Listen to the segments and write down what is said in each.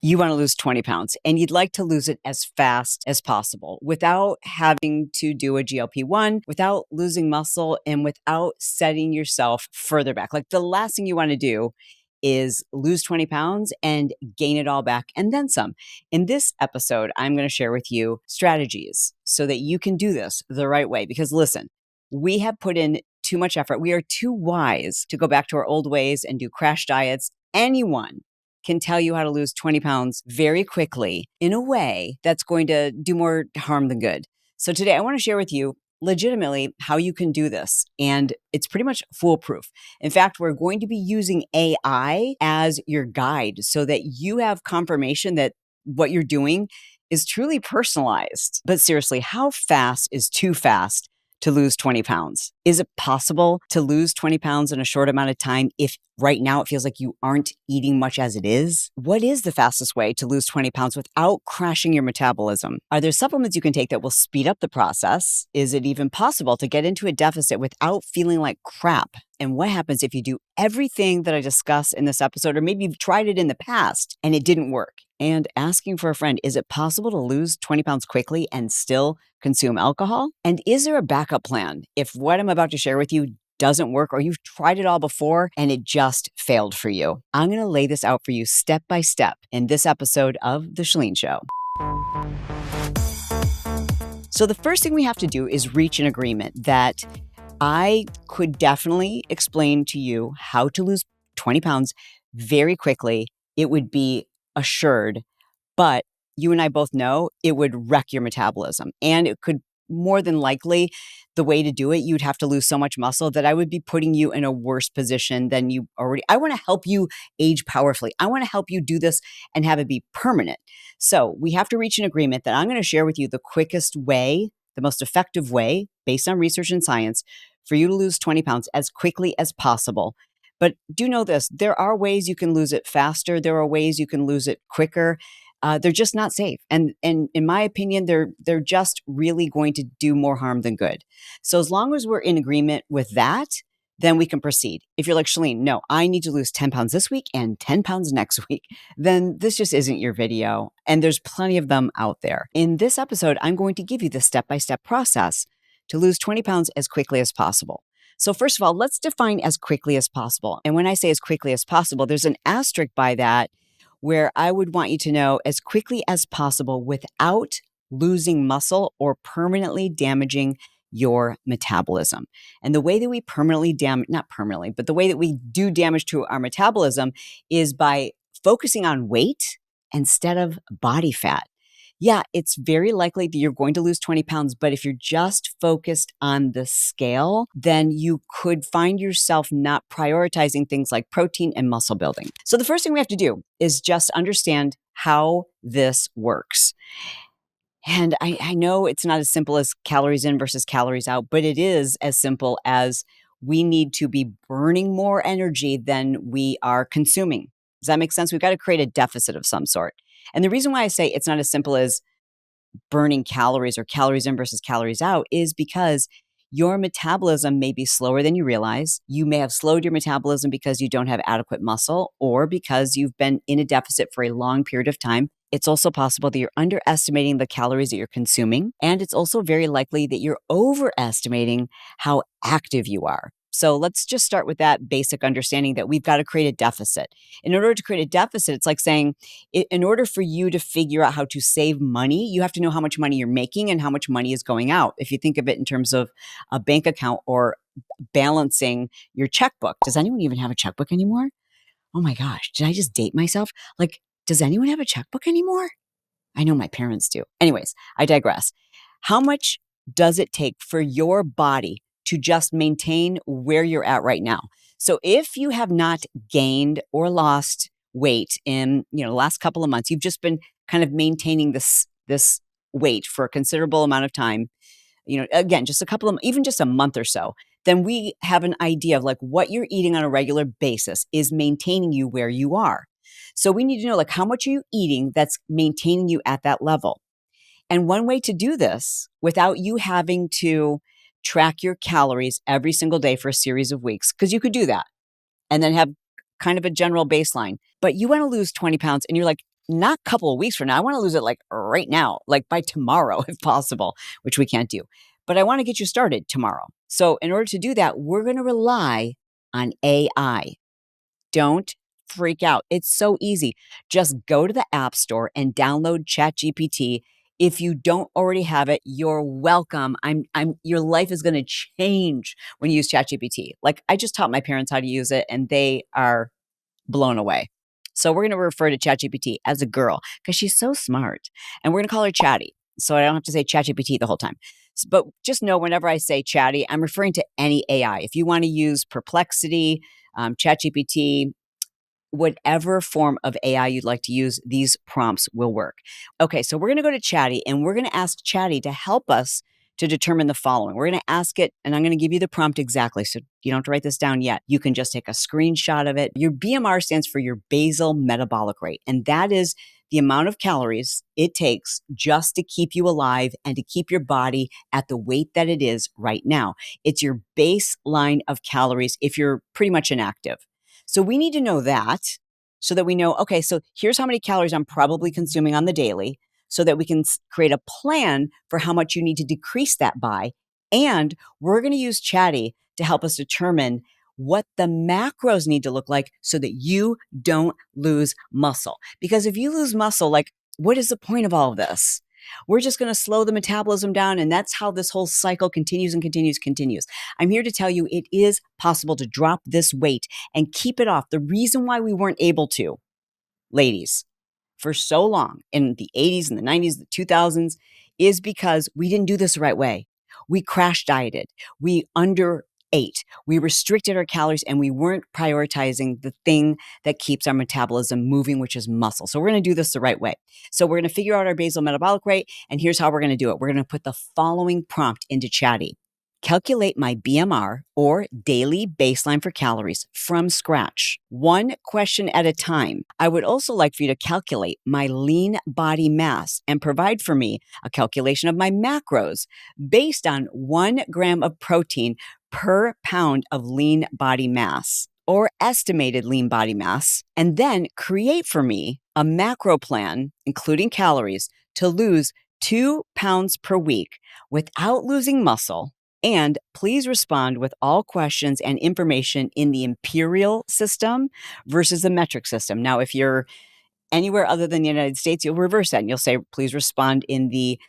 You want to lose 20 pounds and you'd like to lose it as fast as possible without having to do a GLP-1, without losing muscle, and without setting yourself further back. Like the last thing you want to do is lose 20 pounds and gain it all back and then some. In this episode, I'm going to share with you strategies so that you can do this the right way. Because listen, we have put in too much effort. We are too wise to go back to our old ways and do crash diets. Anyone can tell you how to lose 20 pounds very quickly in a way that's going to do more harm than good. So today I want to share with you legitimately how you can do this. And it's pretty much foolproof. In fact, we're going to be using AI as your guide so that you have confirmation that what you're doing is truly personalized. But seriously, how fast is too fast to lose 20 pounds? Is it possible to lose 20 pounds in a short amount of time if right now it feels like you aren't eating much as it is? What is the fastest way to lose 20 pounds without crashing your metabolism? Are there supplements you can take that will speed up the process? Is it even possible to get into a deficit without feeling like crap? And what happens if you do everything that I discuss in this episode, or maybe you've tried it in the past and it didn't work? And asking for a friend, is it possible to lose 20 pounds quickly and still consume alcohol? And is there a backup plan if what I'm about to share with you doesn't work, or you've tried it all before and it just failed for you? I'm going to lay this out for you step by step in this episode of The Chalene Show. So the first thing we have to do is reach an agreement that I could definitely explain to you how to lose 20 pounds very quickly. It would be assured, but you and I both know it would wreck your metabolism, and it could more than likely, the way to do it, you'd have to lose so much muscle that I would be putting you in a worse position than you already. I want to help you age powerfully. I want to help you do this and have it be permanent. So we have to reach an agreement that I'm going to share with you the quickest way, the most effective way, based on research and science, for you to lose 20 pounds as quickly as possible. But do know this, there are ways you can lose it faster. There are ways you can lose it quicker. They're just not safe. And in my opinion, they're just really going to do more harm than good. So as long as we're in agreement with that, then we can proceed. If you're like, Chalene, no, I need to lose 10 pounds this week and 10 pounds next week, then this just isn't your video. And there's plenty of them out there. In this episode, I'm going to give you the step-by-step process to lose 20 pounds as quickly as possible. So first of all, let's define as quickly as possible. And when I say as quickly as possible, there's an asterisk by that where I would want you to know as quickly as possible without losing muscle or permanently damaging your metabolism. And the way that we permanently damage, not permanently, but the way that we do damage to our metabolism is by focusing on weight instead of body fat. Yeah, it's very likely that you're going to lose 20 pounds, but if you're just focused on the scale, then you could find yourself not prioritizing things like protein and muscle building. So the first thing we have to do is just understand how this works. And I know it's not as simple as calories in versus calories out, but it is as simple as we need to be burning more energy than we are consuming. Does that make sense? We've got to create a deficit of some sort. And the reason why I say it's not as simple as burning calories or calories in versus calories out is because your metabolism may be slower than you realize. You may have slowed your metabolism because you don't have adequate muscle or because you've been in a deficit for a long period of time. It's also possible that you're underestimating the calories that you're consuming. And it's also very likely that you're overestimating how active you are. So let's just start with that basic understanding that we've got to create a deficit. In order to create a deficit, it's like saying, in order for you to figure out how to save money, you have to know how much money you're making and how much money is going out. If you think of it in terms of a bank account or balancing your checkbook. Does anyone even have a checkbook anymore? Oh my gosh, did I just date myself? Like, does anyone have a checkbook anymore? I know my parents do. Anyways, I digress. How much does it take for your body to just maintain where you're at right now? So if you have not gained or lost weight in, the last couple of months, you've just been kind of maintaining this weight for a considerable amount of time, again, just even just a month or so, then we have an idea of like what you're eating on a regular basis is maintaining you where you are. So we need to know like how much are you eating that's maintaining you at that level. And one way to do this without you having to track your calories every single day for a series of weeks, because you could do that and then have kind of a general baseline, but you want to lose 20 pounds and you're like, not a couple of weeks from now. I want to lose it like right now, like by tomorrow, if possible, which we can't do. But I want to get you started tomorrow. So in order to do that, we're going to rely on AI. Don't freak out. It's so easy. Just go to the App Store and download ChatGPT. If you don't already have it, you're welcome. Your life is going to change when you use ChatGPT. Like I just taught my parents how to use it and they are blown away. So we're going to refer to ChatGPT as a girl because she's so smart. And we're going to call her Chatty. So I don't have to say ChatGPT the whole time. But just know whenever I say Chatty, I'm referring to any AI. If you want to use Perplexity, ChatGPT, whatever form of AI you'd like to use, these prompts will work. Okay, so we're going to go to Chatty and we're going to ask Chatty to help us to determine the following. We're going to ask it, and I'm going to give you the prompt exactly. So you don't have to write this down yet. You can just take a screenshot of it. Your BMR stands for your basal metabolic rate, and that is the amount of calories it takes just to keep you alive and to keep your body at the weight that it is right now. It's your baseline of calories if you're pretty much inactive. So we need to know that so that we know, okay, so here's how many calories I'm probably consuming on the daily so that we can create a plan for how much you need to decrease that by. And we're going to use Chatty to help us determine what the macros need to look like so that you don't lose muscle. Because if you lose muscle, like, what is the point of all of this? We're just going to slow the metabolism down. And that's how this whole cycle continues and continues. I'm here to tell you it is possible to drop this weight and keep it off. The reason why we weren't able to, ladies, for so long in the 80s and the 90s, the 2000s, is because we didn't do this the right way. We crash dieted. We underate. We restricted our calories and we weren't prioritizing the thing that keeps our metabolism moving, which is muscle. So we're going to do this the right way. So we're going to figure out our basal metabolic rate. And here's how we're going to do it. We're going to put the following prompt into Chatty. Calculate my BMR or daily baseline for calories from scratch, one question at a time. I would also like for you to calculate my lean body mass and provide for me a calculation of my macros based on 1 gram of protein per pound of lean body mass or estimated lean body mass, and then create for me a macro plan, including calories, to lose 2 pounds per week without losing muscle. And please respond with all questions and information in the imperial system versus the metric system. Now, if you're anywhere other than the United States, you'll reverse that and you'll say, please respond in the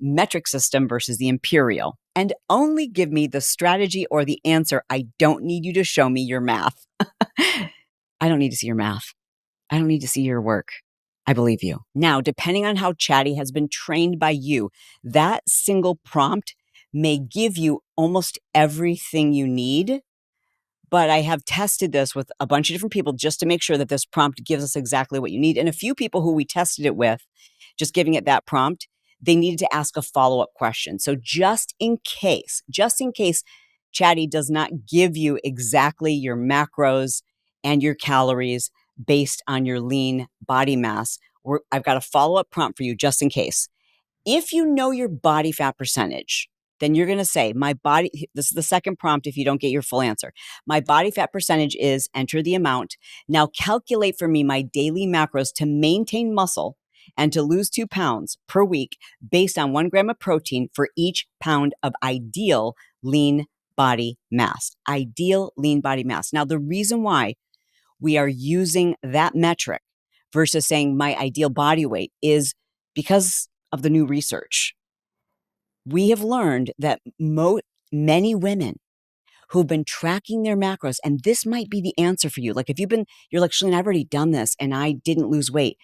metric system versus the imperial. And only give me the strategy or the answer. I don't need you to show me your math. I don't need to see your math. I don't need to see your work. I believe you. Now, depending on how Chatty has been trained by you, that single prompt may give you almost everything you need. But I have tested this with a bunch of different people just to make sure that this prompt gives us exactly what you need. And a few people who we tested it with, just giving it that prompt, they needed to ask a follow-up question. So just in case Chatty does not give you exactly your macros and your calories based on your lean body mass, I've got a follow-up prompt for you just in case. If you know your body fat percentage, then you're going to say, this is the second prompt if you don't get your full answer. My body fat percentage is, enter the amount. Now calculate for me my daily macros to maintain muscle and to lose 2 pounds per week based on 1 gram of protein for each pound of ideal lean body mass. Ideal lean body mass. Now, the reason why we are using that metric versus saying my ideal body weight is because of the new research. We have learned that many women who've been tracking their macros, and this might be the answer for you. Like if you're like, Chalene, I've already done this and I didn't lose weight.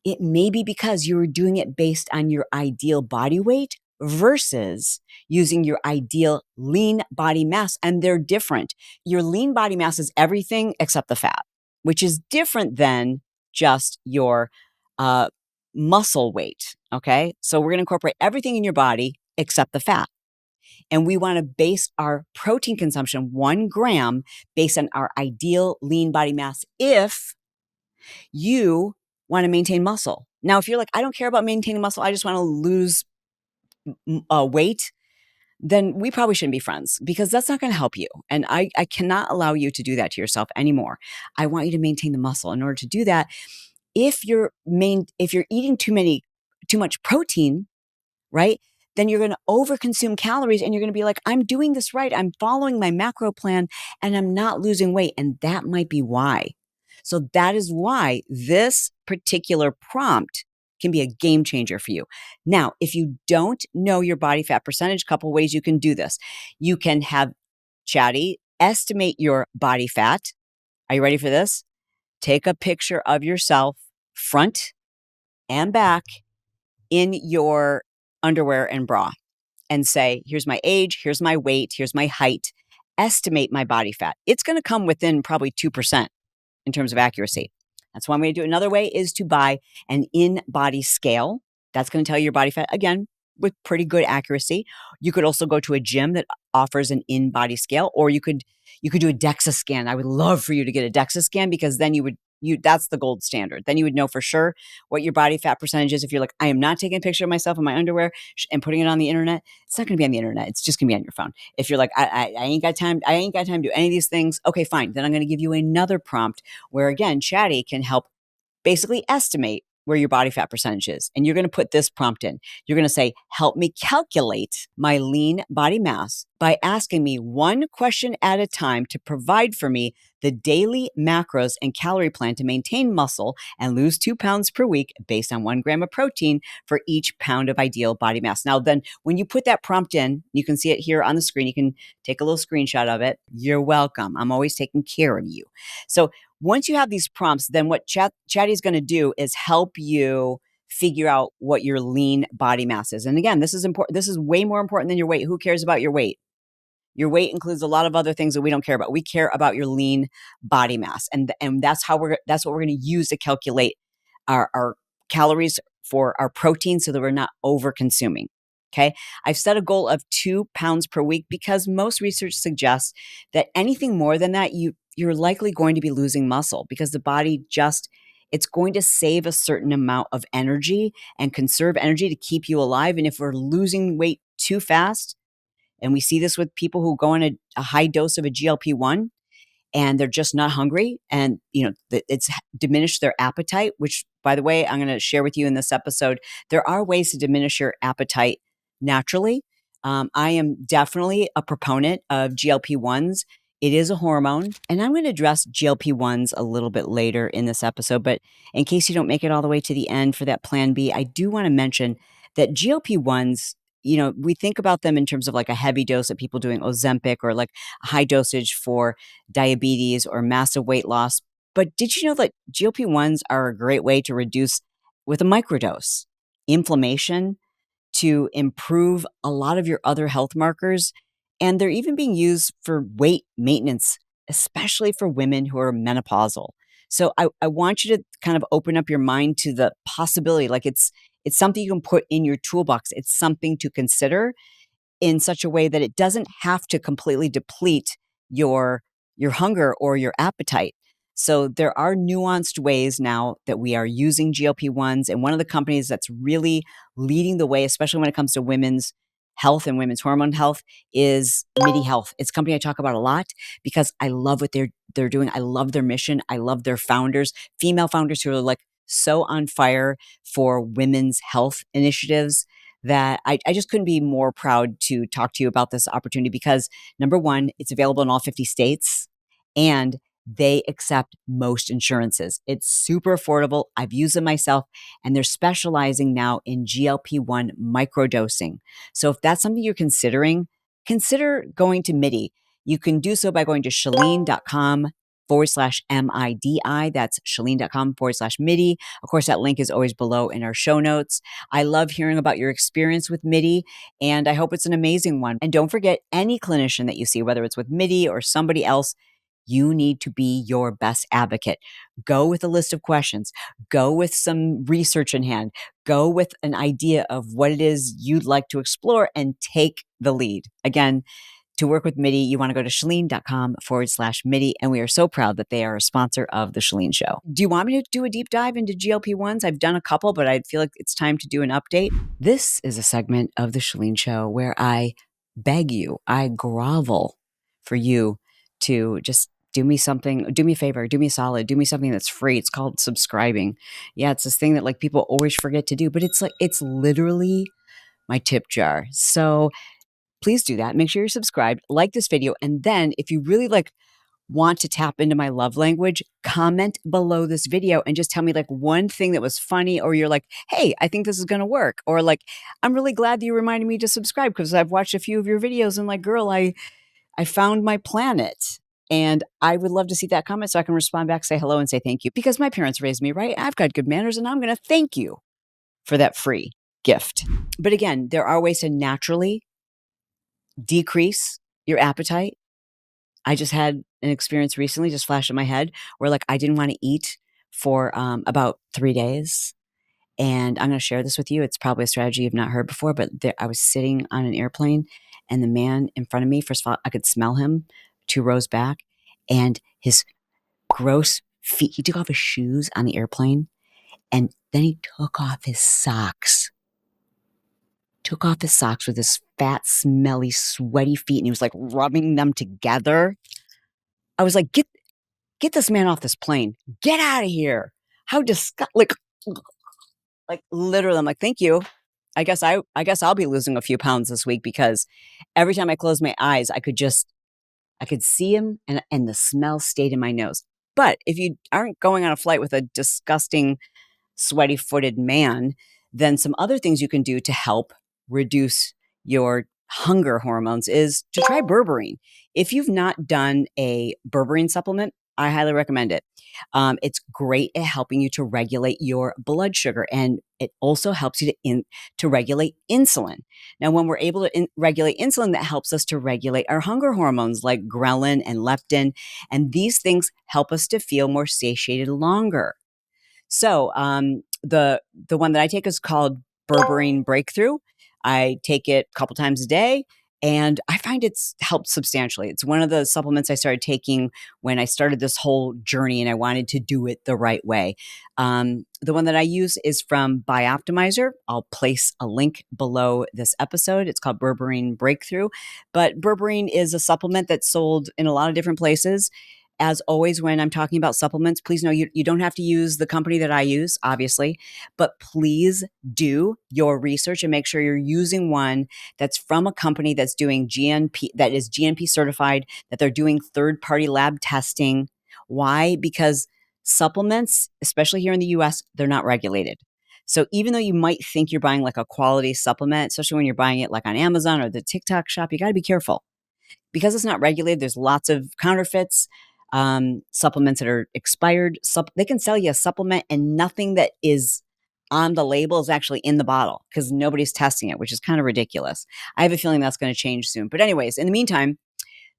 It may be because you were doing it based on your ideal body weight versus using your ideal lean body mass. And they're different. Your lean body mass is everything except the fat, which is different than just your muscle weight. Okay. So we're going to incorporate everything in your body except the fat. And we want to base our protein consumption 1 gram based on our ideal lean body mass if you want to maintain muscle. Now, if you're like, I don't care about maintaining muscle, I just want to lose weight, then we probably shouldn't be friends because that's not going to help you. And I cannot allow you to do that to yourself anymore. I want you to maintain the muscle. In order to do that, if you're eating too much protein, right, then you're going to overconsume calories and you're going to be like, I'm doing this right. I'm following my macro plan and I'm not losing weight. And that might be why. So that is why this particular prompt can be a game changer for you. Now, if you don't know your body fat percentage, a couple ways you can do this. You can have Chatty estimate your body fat. Are you ready for this? Take a picture of yourself front and back in your underwear and bra and say, here's my age, here's my weight, here's my height, estimate my body fat. It's going to come within probably 2% in terms of accuracy. That's one way to do it. Another way is to buy an in-body scale. That's going to tell you your body fat, again, with pretty good accuracy. You could also go to a gym that offers an in-body scale, or you could do a DEXA scan. I would love for you to get a DEXA scan because then that's the gold standard. Then you would know for sure what your body fat percentage is. If you're like, I am not taking a picture of myself in my underwear and putting it on the internet, it's not going to be on the internet. It's just going to be on your phone. If you're like, I ain't got time. I ain't got time to do any of these things. Okay, fine. Then I'm going to give you another prompt where, again, Chatty can help basically estimate where your body fat percentage is. And you're going to put this prompt in. You're going to say, help me calculate my lean body mass by asking me one question at a time to provide for me the daily macros and calorie plan to maintain muscle and lose 2 pounds per week based on 1 gram of protein for each pound of ideal body mass. Now, then when you put that prompt in, you can see it here on the screen. You can take a little screenshot of it. You're welcome. I'm always taking care of you. So once you have these prompts, then what Chatty is going to do is help you figure out what your lean body mass is. And again, this is important. This is way more important than your weight. Who cares about your weight? Your weight includes a lot of other things that we don't care about. We care about your lean body mass. And that's what we're going to use to calculate our calories for our protein so that we're not over consuming. Okay. I've set a goal of 2 pounds per week because most research suggests that anything more than that, you're likely going to be losing muscle because the body it's going to save a certain amount of energy and conserve energy to keep you alive. And if we're losing weight too fast, and we see this with people who go on a high dose of a GLP-1 and they're just not hungry, and it's diminished their appetite, which, by the way, I'm going to share with you in this episode. There are ways to diminish your appetite naturally. I am definitely a proponent of GLP-1s. It is a hormone, and I'm going to address GLP-1s a little bit later in this episode. But in case you don't make it all the way to the end for that plan B, I do want to mention that GLP-1s, we think about them in terms of like a heavy dose of people doing Ozempic or like a high dosage for diabetes or massive weight loss. But did you know that GLP-1s are a great way to reduce, with a microdose, inflammation, to improve a lot of your other health markers? And they're even being used for weight maintenance, especially for women who are menopausal. So I want you to kind of open up your mind to the possibility. Like it's something you can put in your toolbox. It's something to consider in such a way that it doesn't have to completely deplete your hunger or your appetite. So there are nuanced ways now that we are using GLP-1s. And one of the companies that's really leading the way, especially when it comes to women's health and women's hormone health, is MIDI Health. It's a company I talk about a lot because I love what they're doing. I love their mission. I love their founders, female founders who are like so on fire for women's health initiatives, that I just couldn't be more proud to talk to you about this opportunity because, number one, it's available in all 50 states and they accept most insurances. It's super affordable. I've used them myself, and they're specializing now in GLP-1 microdosing. So if that's something you're considering, consider going to MIDI. You can do so by going to Chalene.com/MIDI. That's Chalene.com/MIDI. Of course, that link is always below in our show notes. I love hearing about your experience with MIDI, and I hope it's an amazing one. And don't forget, any clinician that you see, whether it's with MIDI or somebody else, you need to be your best advocate. Go with a list of questions. Go with some research in hand. Go with an idea of what it is you'd like to explore and take the lead. Again, to work with MIDI, you want to go to Chalene.com/MIDI. And we are so proud that they are a sponsor of The Chalene Show. Do you want me to do a deep dive into GLP-1s? I've done a couple, but I feel like it's time to do an update. This is a segment of The Chalene Show where I beg you, I grovel for you to just do me something, do me a favor, do me a solid, do me something that's free. It's called subscribing. Yeah, it's this thing that like people always forget to do, but it's literally my tip jar. So please do that. Make sure you're subscribed, like this video, and then if you really like want to tap into my love language, comment below this video and just tell me like one thing that was funny, or you're like, hey, I think this is going to work. Or like, I'm really glad that you reminded me to subscribe because I've watched a few of your videos and like, girl, I found my planet. And I would love to see that comment so I can respond back, say hello and say thank you because my parents raised me right. I've got good manners and I'm going to thank you for that free gift. But again, there are ways to naturally decrease your appetite. I just had an experience recently, just flashed in my head, where like I didn't want to eat for about 3 days. And I'm going to share this with you. It's probably a strategy you've not heard before, but I was sitting on an airplane and the man in front of me, first of all, I could smell him 2 rows back and his gross feet. He took off his shoes on the airplane and then he took off his socks. Took off his socks with his fat, smelly, sweaty feet and he was like rubbing them together. I was like, get this man off this plane. Get out of here. How disgusting. Like literally, I'm like, thank you. I guess I'll be losing a few pounds this week because every time I closed my eyes, I could see him and the smell stayed in my nose. But if you aren't going on a flight with a disgusting, sweaty-footed man, then some other things you can do to help reduce your hunger hormones is to try berberine. If you've not done a berberine supplement, I highly recommend it. It's great at helping you to regulate your blood sugar, and it also helps you to regulate insulin. Now, when we're able to regulate insulin, that helps us to regulate our hunger hormones like ghrelin and leptin, and these things help us to feel more satiated longer. So the one that I take is called Berberine Breakthrough. I take it a couple times a day and I find it's helped substantially. It's one of the supplements I started taking when I started this whole journey and I wanted to do it the right way. The one that I use is from Bioptimizer. I'll place a link below this episode. It's called Berberine Breakthrough. But berberine is a supplement that's sold in a lot of different places. As always, when I'm talking about supplements, please know you don't have to use the company that I use, obviously, but please do your research and make sure you're using one that's from a company that's doing GNP, that is GNP certified, that they're doing third-party lab testing. Why? Because supplements, especially here in the US, they're not regulated. So even though you might think you're buying like a quality supplement, especially when you're buying it like on Amazon or the TikTok shop, you got to be careful. Because it's not regulated, there's lots of counterfeits, supplements that are expired. They can sell you a supplement and nothing that is on the label is actually in the bottle because nobody's testing it, which is kind of ridiculous. I have a feeling that's going to change soon. But anyways, in the meantime,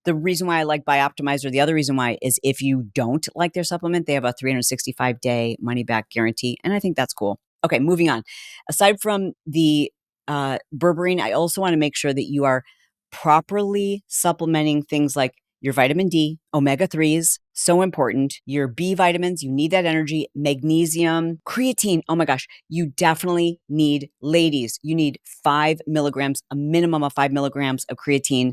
the reason why I like Bioptimizer, the other reason why is if you don't like their supplement, they have a 365-day money-back guarantee. And I think that's cool. Okay, moving on. Aside from the berberine, I also want to make sure that you are properly supplementing things like your vitamin D, omega-3s, so important. Your B vitamins, you need that energy, magnesium, creatine. Oh my gosh, you definitely need, ladies, you need 5 milligrams, a minimum of 5 milligrams of creatine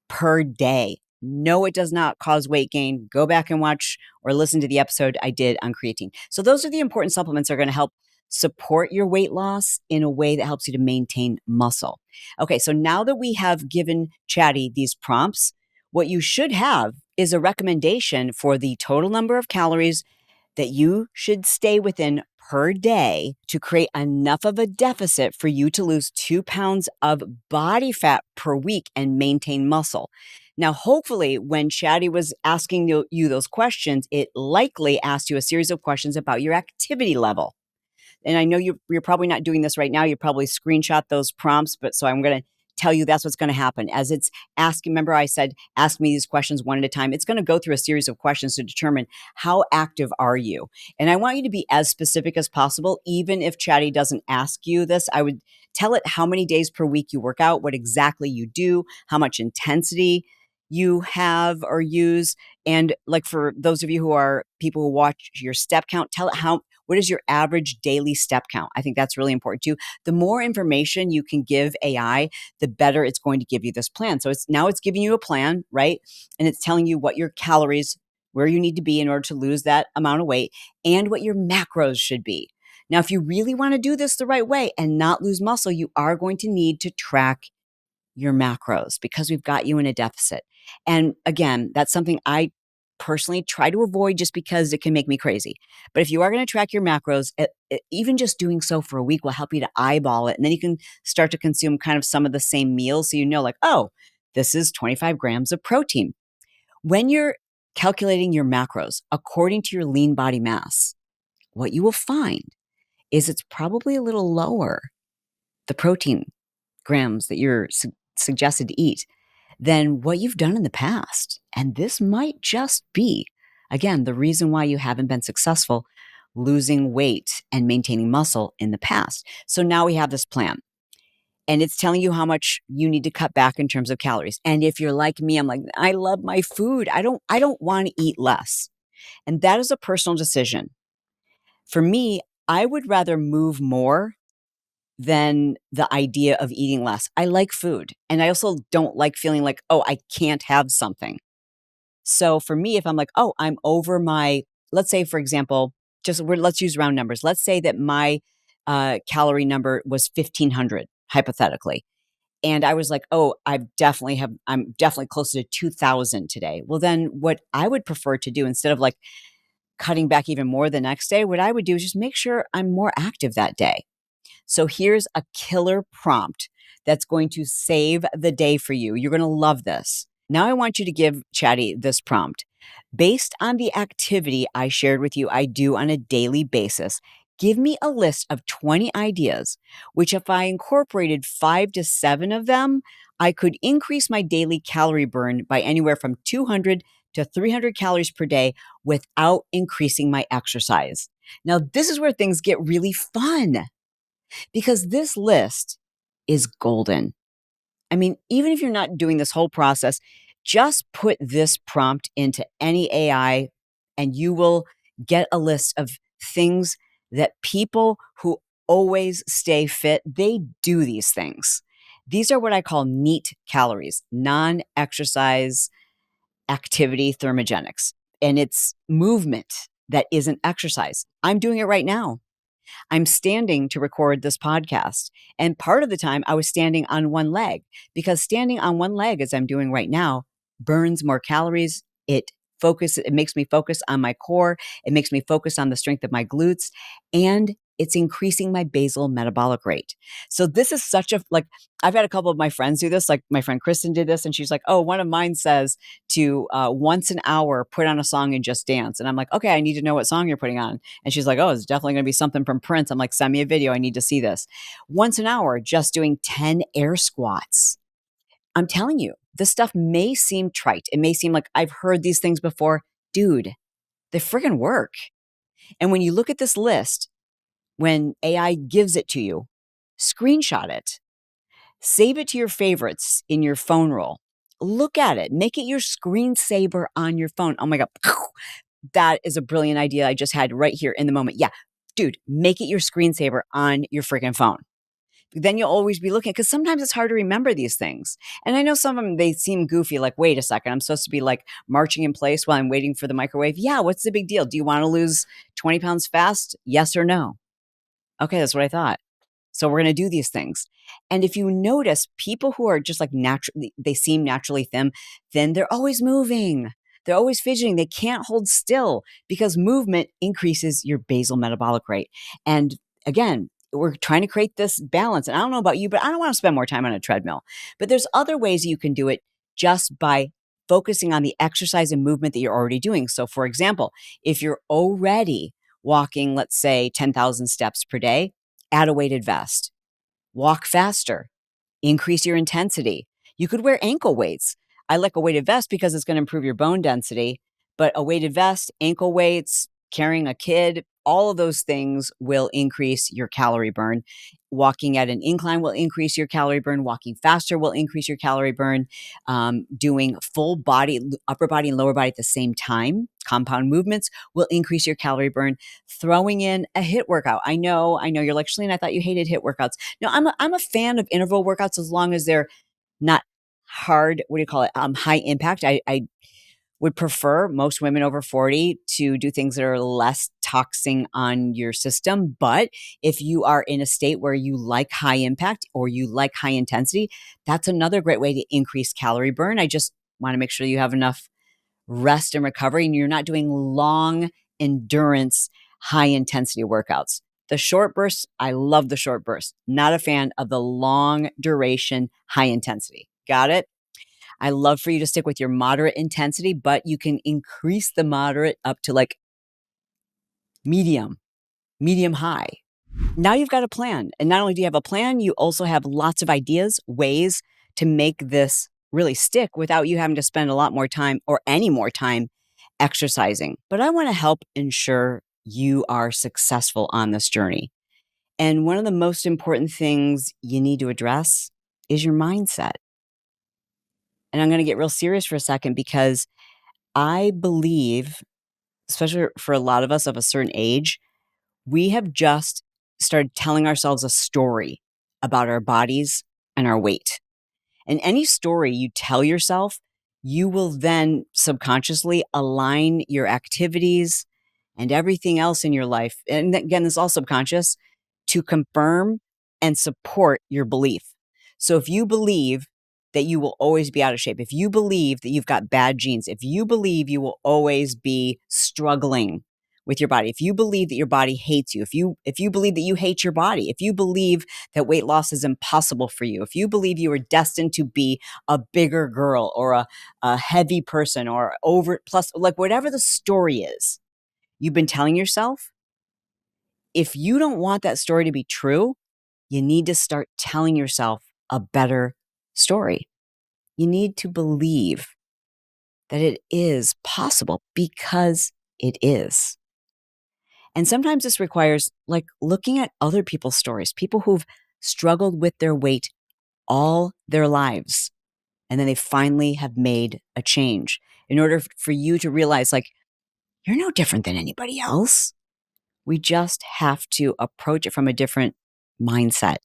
per day. No, it does not cause weight gain. Go back and watch or listen to the episode I did on creatine. So those are the important supplements that are going to help support your weight loss in a way that helps you to maintain muscle. Okay, so now that we have given Chatty these prompts, what you should have is a recommendation for the total number of calories that you should stay within per day to create enough of a deficit for you to lose 2 pounds of body fat per week and maintain muscle. Now, hopefully, when Chatty was asking you those questions, it likely asked you a series of questions about your activity level. And I know you're probably not doing this right now. You probably screenshot those prompts, but so I'm going to tell you that's what's going to happen. As it's asking, remember I said, ask me these questions one at a time. It's going to go through a series of questions to determine how active are you. And I want you to be as specific as possible. Even if Chatty doesn't ask you this, I would tell it how many days per week you work out, what exactly you do, how much intensity you have or use. And like for those of you who are people who watch your step count, tell it what is your average daily step count? I think that's really important too. The more information you can give AI, the better it's going to give you this plan. So it's giving you a plan, right? And it's telling you what your calories where you need to be in order to lose that amount of weight, and what your macros should be. Now, if you really want to do this the right way and not lose muscle, you are going to need to track your macros because we've got you in a deficit. And again, that's something I personally try to avoid just because it can make me crazy. But if you are going to track your macros, even just doing so for a week will help you to eyeball it. And then you can start to consume kind of some of the same meals. So you know, like, oh, this is 25 grams of protein. When you're calculating your macros according to your lean body mass, what you will find is it's probably a little lower, the protein grams that you're suggested to eat, than what you've done in the past. And this might just be, again, the reason why you haven't been successful losing weight and maintaining muscle in the past. So now we have this plan. And it's telling you how much you need to cut back in terms of calories. And if you're like me, I'm like, I love my food. I don't want to eat less. And that is a personal decision. For me, I would rather move more than the idea of eating less. I like food. And I also don't like feeling like, oh, I can't have something. So for me, if I'm like, oh, I'm over my, let's say, for example, let's use round numbers. Let's say that my calorie number was 1,500, hypothetically. And I was like, oh, I'm definitely closer to 2,000 today. Well, then what I would prefer to do instead of like cutting back even more the next day, what I would do is just make sure I'm more active that day. So here's a killer prompt that's going to save the day for you. You're going to love this. Now I want you to give Chatty this prompt. Based on the activity I shared with you I do on a daily basis, give me a list of 20 ideas, which if I incorporated 5 to 7 of them, I could increase my daily calorie burn by anywhere from 200 to 300 calories per day without increasing my exercise. Now, this is where things get really fun because this list is golden. I mean, even if you're not doing this whole process, just put this prompt into any AI and you will get a list of things that people who always stay fit, they do these things. These are what I call neat calories, non-exercise activity thermogenics. And it's movement that isn't exercise. I'm doing it right now. I'm standing to record this podcast. And part of the time I was standing on one leg because standing on one leg, as I'm doing right now, burns more calories. It makes me focus on my core. It makes me focus on the strength of my glutes, and it's increasing my basal metabolic rate. So this is I've had a couple of my friends do this. Like my friend Kristen did this and she's like, oh, one of mine says to once an hour, put on a song and just dance. And I'm like, okay, I need to know what song you're putting on. And she's like, oh, it's definitely going to be something from Prince. I'm like, send me a video. I need to see this. Once an hour, just doing 10 air squats. I'm telling you, this stuff may seem trite. It may seem like I've heard these things before. Dude, they friggin' work. And when you look at this list, when AI gives it to you, screenshot it, save it to your favorites in your phone roll. Look at it, make it your screensaver on your phone. Oh my God, that is a brilliant idea I just had right here in the moment. Yeah, dude, make it your screensaver on your freaking phone. Then you'll always be looking because sometimes it's hard to remember these things. And I know some of them, they seem goofy, like, wait a second, I'm supposed to be like marching in place while I'm waiting for the microwave. Yeah, what's the big deal? Do you want to lose 20 pounds fast? Yes or no? Okay, that's what I thought. So we're going to do these things. And if you notice, people who are just like naturally, they seem naturally thin, they're always moving. They're always fidgeting. They can't hold still because movement increases your basal metabolic rate. And again, we're trying to create this balance. And I don't know about you, but I don't want to spend more time on a treadmill. But there's other ways you can do it just by focusing on the exercise and movement that you're already doing. So for example, if you're already walking, let's say 10,000 steps per day, add a weighted vest, walk faster, increase your intensity. You could wear ankle weights. I like a weighted vest because it's going to improve your bone density, but a weighted vest, ankle weights, carrying a kid, all of those things will increase your calorie burn. Walking at an incline will increase your calorie burn. Walking faster will increase your calorie burn. Doing full body, upper body and lower body at the same time, compound movements will increase your calorie burn. Throwing in a HIIT workout. I know you're like, Chalene, I thought you hated HIIT workouts. No, I'm a fan of interval workouts as long as they're not hard, what do you call it? High impact. I would prefer most women over 40 to do things that are less taxing on your system. But if you are in a state where you like high impact or you like high intensity, that's another great way to increase calorie burn. I just want to make sure you have enough rest and recovery and you're not doing long endurance, high intensity workouts. The short bursts, I love the short bursts. Not a fan of the long duration, high intensity. Got it? I love for you to stick with your moderate intensity, but you can increase the moderate up to like medium high. Now you've got a plan. And not only do you have a plan, you also have lots of ideas, ways to make this really stick without you having to spend a lot more time or any more time exercising. But I want to help ensure you are successful on this journey. And one of the most important things you need to address is your mindset. And I'm going to get real serious for a second because I believe, especially for a lot of us of a certain age, we have just started telling ourselves a story about our bodies and our weight. And any story you tell yourself, you will then subconsciously align your activities and everything else in your life. And again, this is all subconscious to confirm and support your belief. So if you believe that you will always be out of shape, if you believe that you've got bad genes, if you believe you will always be struggling with your body, if you believe that your body hates you, if you believe that you hate your body, if you believe that weight loss is impossible for you, if you believe you are destined to be a bigger girl or a heavy person or over plus like whatever the story is you've been telling yourself, if you don't want that story to be true, you need to start telling yourself a better story. You need to believe that it is possible because it is. And sometimes this requires like looking at other people's stories, people who've struggled with their weight all their lives. And then they finally have made a change in order for you to realize like, you're no different than anybody else. We just have to approach it from a different mindset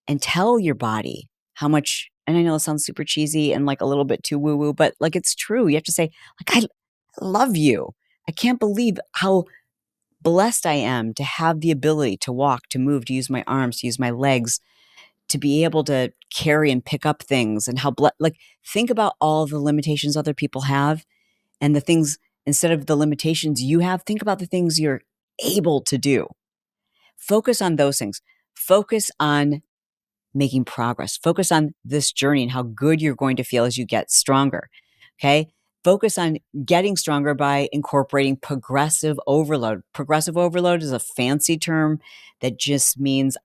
and tell your body how much, and I know it sounds super cheesy and like a little bit too woo woo, but like it's true. You have to say, like, I love you. I can't believe how blessed I am to have the ability to walk, to move, to use my arms, to use my legs, to be able to carry and pick up things and how, like, think about all the limitations other people have and the things, instead of the limitations you have, think about the things you're able to do. Focus on those things. Focus on making progress. Focus on this journey and how good you're going to feel as you get stronger. Okay. Focus on getting stronger by incorporating progressive overload. Progressive overload is a fancy term that just means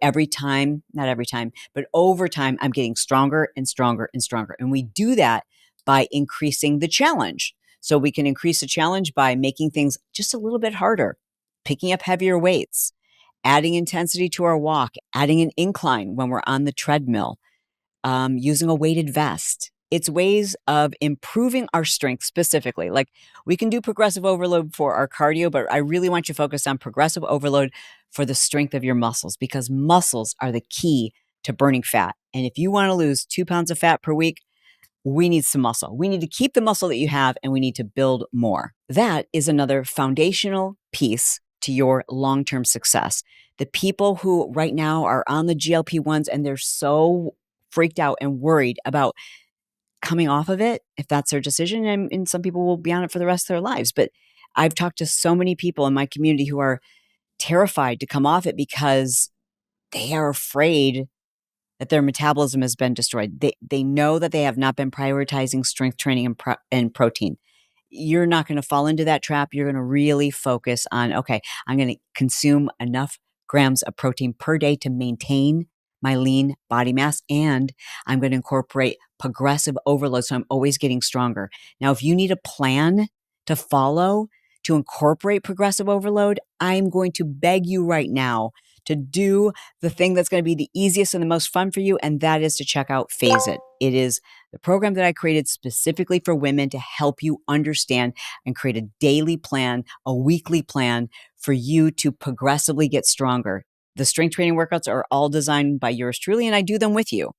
every time, not every time, but over time, I'm getting stronger and stronger and stronger. And we do that by increasing the challenge. So we can increase the challenge by making things just a little bit harder, picking up heavier weights, adding intensity to our walk, adding an incline when we're on the treadmill, using a weighted vest. It's ways of improving our strength specifically. Like we can do progressive overload for our cardio, but I really want you to focus on progressive overload for the strength of your muscles because muscles are the key to burning fat. And if you want to lose 2 pounds of fat per week, we need some muscle. We need to keep the muscle that you have and we need to build more. That is another foundational piece to your long-term success. The people who right now are on the GLP-1s and they're so freaked out and worried about coming off of it, if that's their decision, and some people will be on it for the rest of their lives. But I've talked to so many people in my community who are terrified to come off it because they are afraid that their metabolism has been destroyed. They know that they have not been prioritizing strength training and protein. You're not going to fall into that trap. You're going to really focus on, okay, I'm going to consume enough grams of protein per day to maintain my lean body mass. And I'm going to incorporate progressive overload. So I'm always getting stronger. Now, if you need a plan to follow to incorporate progressive overload, I'm going to beg you right now to do the thing that's going to be the easiest and the most fun for you. And that is to check out Phase It. It is the program that I created specifically for women to help you understand and create a daily plan, a weekly plan for you to progressively get stronger. The strength training workouts are all designed by yours truly, and I do them with you.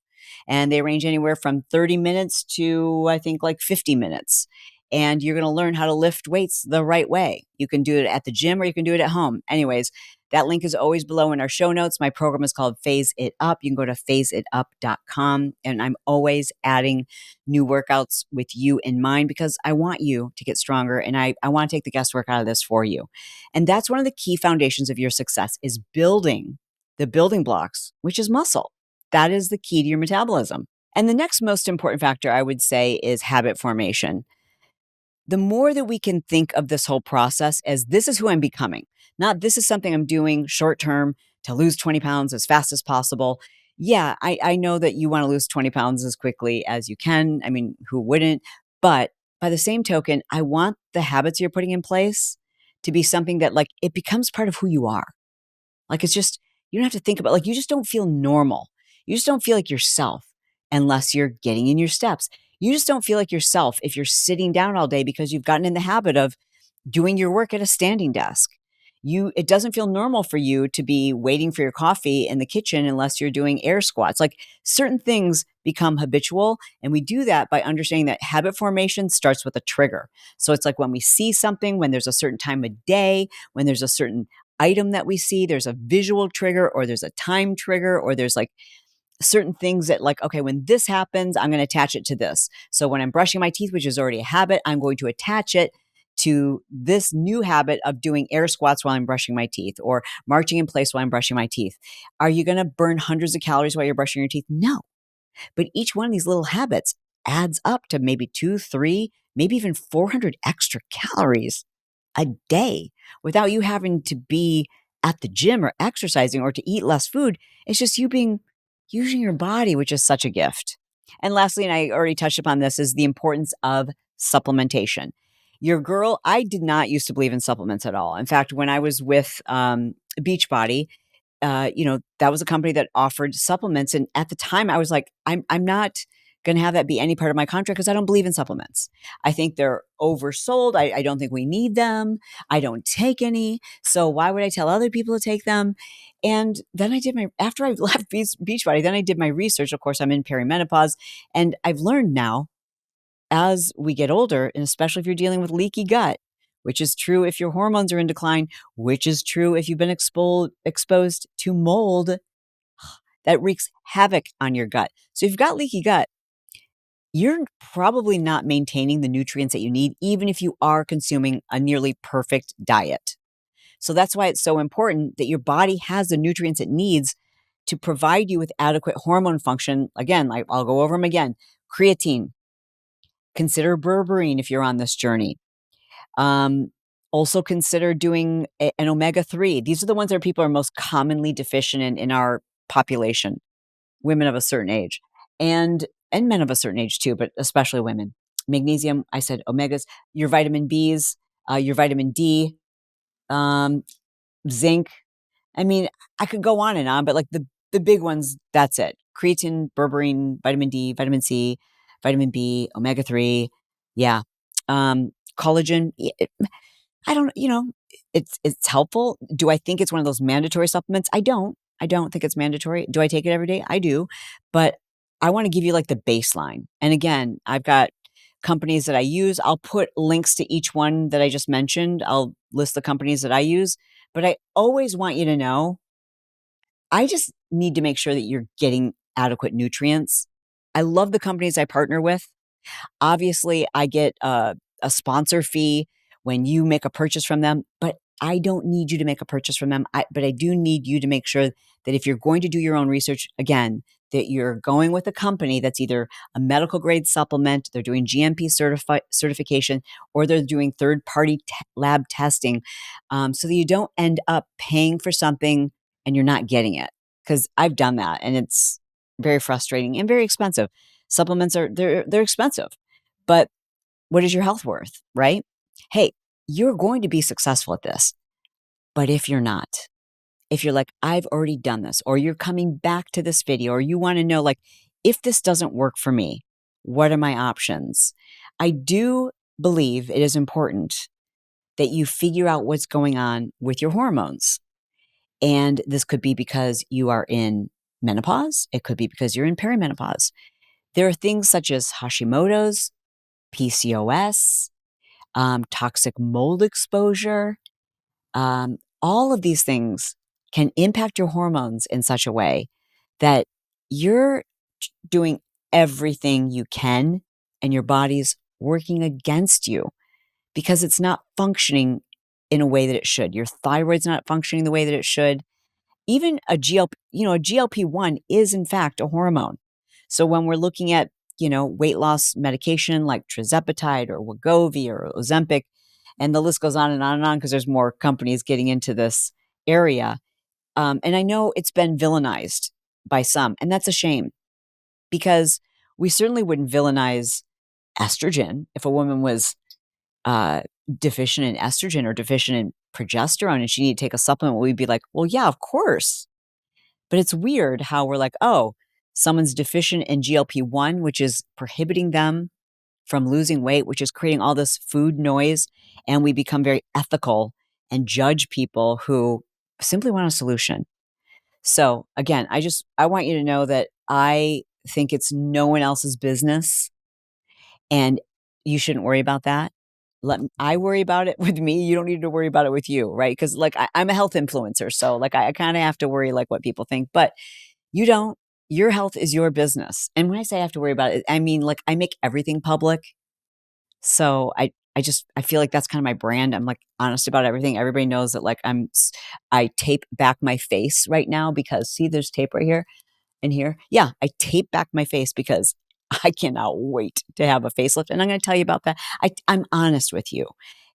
And they range anywhere from 30 minutes to I think like 50 minutes. and you're going to learn how to lift weights the right way. You can do it at the gym or you can do it at home. Anyways, that link is always below in our show notes. My program is called Phase It Up. You can go to phaseitup.com, and I'm always adding new workouts with you in mind because I want you to get stronger, and I want to take the guesswork out of this for you. And that's one of the key foundations of your success is building the building blocks, which is muscle. That is the key to your metabolism. And the next most important factor I would say is habit formation. The more that we can think of this whole process as this is who I'm becoming, not this is something I'm doing short term to lose 20 pounds as fast as possible. Yeah, I know that you want to lose 20 pounds as quickly as you can. I mean, who wouldn't? But by the same token, I want the habits you're putting in place to be something that like it becomes part of who you are. Like it's just, you don't have to think about like you just don't feel normal. You just don't feel like yourself unless you're getting in your steps. You just don't feel like yourself if you're sitting down all day because you've gotten in the habit of doing your work at a standing desk. It doesn't feel normal for you to be waiting for your coffee in the kitchen unless you're doing air squats. Like certain things become habitual, and we do that by understanding that habit formation starts with a trigger. So it's like when we see something, when there's a certain time of day, when there's a certain item that we see, there's a visual trigger or there's a time trigger or there's like certain things that like, okay, when this happens, I'm going to attach it to this. So when I'm brushing my teeth, which is already a habit, I'm going to attach it to this new habit of doing air squats while I'm brushing my teeth or marching in place while I'm brushing my teeth. Are you going to burn hundreds of calories while you're brushing your teeth? No. But each one of these little habits adds up to maybe 2, 3, maybe even 400 extra calories a day without you having to be at the gym or exercising or to eat less food. It's just you using your body, which is such a gift. And lastly, and I already touched upon this, is the importance of supplementation. Your girl, I did not used to believe in supplements at all. In fact, when I was with Beachbody, that was a company that offered supplements. And at the time I was like, I'm not going to have that be any part of my contract because I don't believe in supplements. I think they're oversold. I don't think we need them. I don't take any. So why would I tell other people to take them? And then after I left Beachbody, then I did my research. Of course, I'm in perimenopause, and I've learned now as we get older, and especially if you're dealing with leaky gut, which is true if your hormones are in decline, which is true if you've been exposed to mold that wreaks havoc on your gut. So if you've got leaky gut, you're probably not maintaining the nutrients that you need, even if you are consuming a nearly perfect diet. So that's why it's so important that your body has the nutrients it needs to provide you with adequate hormone function. Again, I'll go over them again. Creatine. Consider berberine if you're on this journey. Also consider doing an omega-3. These are the ones that people are most commonly deficient in our population, women of a certain age and men of a certain age too, but especially women. Magnesium, I said omegas, your vitamin Bs, your vitamin D, zinc. I mean, I could go on and on, but like the big ones, that's it. Creatine, berberine, vitamin D, vitamin C, vitamin B, omega-3. Yeah. Collagen. I don't, it's helpful. Do I think it's one of those mandatory supplements? I don't think it's mandatory. Do I take it every day? I do. But I want to give you like the baseline. And again, I've got companies that I use. I'll put links to each one that I just mentioned. I'll list the companies that I use, but I always want you to know, I just need to make sure that you're getting adequate nutrients. I love the companies I partner with. Obviously, I get a sponsor fee when you make a purchase from them, but I don't need you to make a purchase from them. But I do need you to make sure that if you're going to do your own research, again, that you're going with a company that's either a medical grade supplement, they're doing GMP certification, or they're doing third party lab testing, so that you don't end up paying for something and you're not getting it. Because I've done that, and it's very frustrating and very expensive. Supplements they're expensive, but what is your health worth, right? Hey, you're going to be successful at this. But if you're not, if you're like, I've already done this, or you're coming back to this video, or you want to know, like, if this doesn't work for me, what are my options? I do believe it is important that you figure out what's going on with your hormones. And this could be because you are in menopause. It could be because you're in perimenopause. There are things such as Hashimoto's, PCOS, toxic mold exposure. All of these things can impact your hormones in such a way that you're doing everything you can and your body's working against you because it's not functioning in a way that it should. Your thyroid's not functioning the way that it should. Even a GLP-1 is in fact a hormone. So when we're looking at, weight loss medication like tirzepatide or Wegovy or Ozempic, and the list goes on and on and on because there's more companies getting into this area. And I know it's been villainized by some, and that's a shame because we certainly wouldn't villainize estrogen if a woman was deficient in estrogen or deficient in progesterone and she needed to take a supplement. We'd be like, well, yeah, of course. But it's weird how we're like, oh, someone's deficient in GLP-1, which is prohibiting them from losing weight, which is creating all this food noise. And we become very ethical and judge people who simply want a solution. So again, I want you to know that I think it's no one else's business and you shouldn't worry about that. I worry about it with me. You don't need to worry about it with you, right? Because I'm a health influencer. So I kind of have to worry like what people think, but you don't. Your health is your business. And when I say I have to worry about it, I mean, I make everything public. So I feel like that's kind of my brand. I'm honest about everything. Everybody knows that I tape back my face right now because see, there's tape right here and here. Yeah, I tape back my face because I cannot wait to have a facelift. And I'm going to tell you about that. I'm honest with you.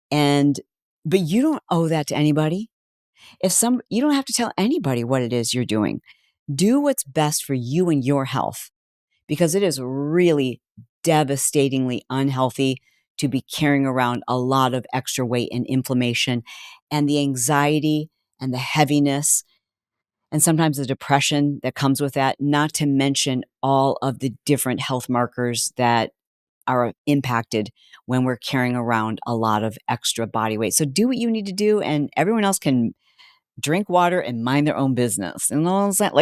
But you don't owe that to anybody. You don't have to tell anybody what it is you're doing. Do what's best for you and your health because it is really devastatingly unhealthy to be carrying around a lot of extra weight and inflammation and the anxiety and the heaviness and sometimes the depression that comes with that, not to mention all of the different health markers that are impacted when we're carrying around a lot of extra body weight. So do what you need to do and everyone else can drink water and mind their own business. And all that,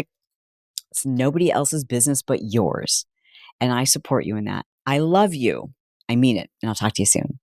it's nobody else's business but yours. And I support you in that. I love you. I mean it. And I'll talk to you soon.